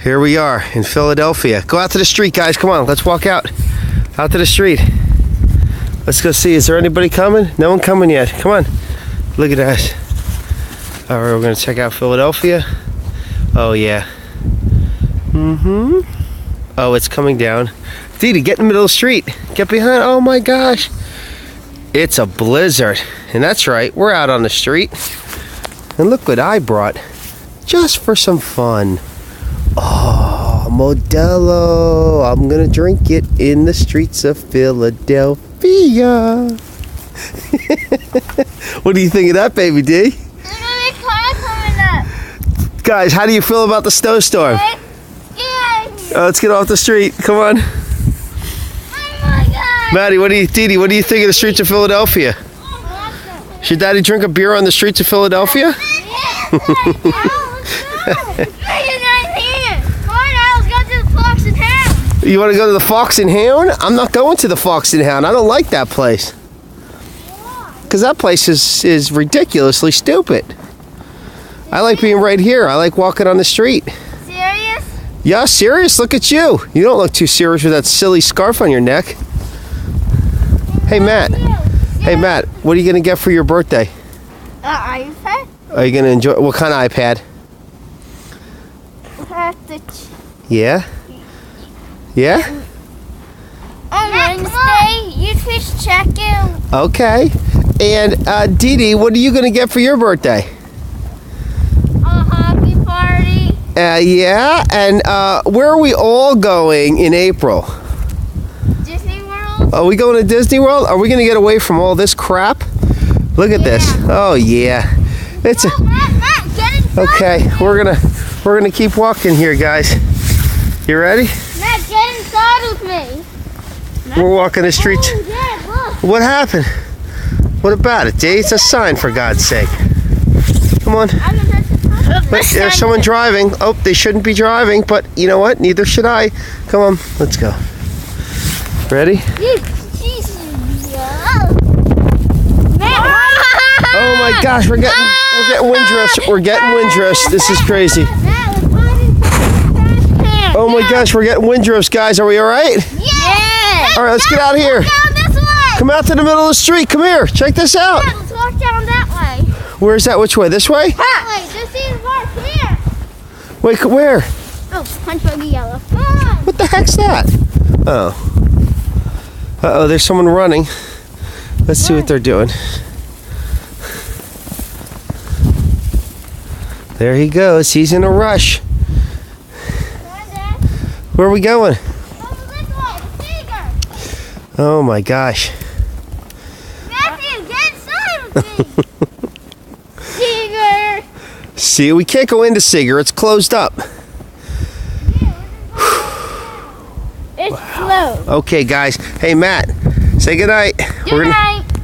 Here we are in Philadelphia. Go out to the street, guys. Come on, let's walk out. Out to the street. Let's go see. Is there anybody coming? No one coming yet. Come on. Look at that. All right, we're going to check out Philadelphia. Oh, yeah. Oh, it's coming down. Dee Dee, get in the middle of the street. Get behind. Oh, my gosh. It's a blizzard. And that's right. We're out on the street. And look what I brought. Just for some fun. Oh, Modelo. I'm going to drink it in the streets of Philadelphia. What do you think of that, baby D? There's a big car coming up. Guys, how do you feel about the snowstorm? Yeah. Let's get off the street. Come on. Oh my God. Maddie, Dee Dee, what do you think of the streets of Philadelphia? Should Daddy drink a beer on the streets of Philadelphia? You want to go to the Fox and Hound? I'm not going to the Fox and Hound. I don't like that place. Because that place is ridiculously stupid. I like being right here. I like walking on the street. Serious? Yeah, serious. Look at you. You don't look too serious with that silly scarf on your neck. Hey, Matt. Hey, Matt. What are you going to get for your birthday? iPad? Are you going to enjoy... What kind of iPad? Yeah? Yeah? On Wednesday, you please check it. Okay. And Dee Dee, what are you going to get for your birthday? A hockey party. Yeah. And where are we all going in April? Disney World. Are we going to Disney World? Are we going to get away from all this crap? Look at this. Oh yeah. It's a... Matt, get inside. Okay. We're gonna keep walking here, guys. You ready? Matt, get inside with me. We're walking the streets. Oh, yeah, look. What happened? What about it, Dee? It's a sign, for God's sake. Come on. Wait, there's someone driving. Oh, they shouldn't be driving, but you know what? Neither should I. Come on, let's go. Ready? Oh my gosh, we're getting windrest. We're getting windrest. This is crazy. Oh my gosh, we're getting windrest, guys. Are we all right? Yeah. All right, let's get out of here. Down this way. Come out to the middle of the street. Come here. Check this out. Yeah, let's walk down that way. Where's that? Which way? This way? That way. This is right here. Wait, where? Oh, punch buggy yellow. Come on. What the heck's that? Oh. Uh-oh, there's someone running. Let's see what they're doing. There he goes. He's in a rush. Where are we going? Oh my gosh. Matthew, get inside with me. Seeger. See, we can't go into Seeger. It's closed up. It's closed. Okay, guys. Hey, Matt. Say goodnight. Good night.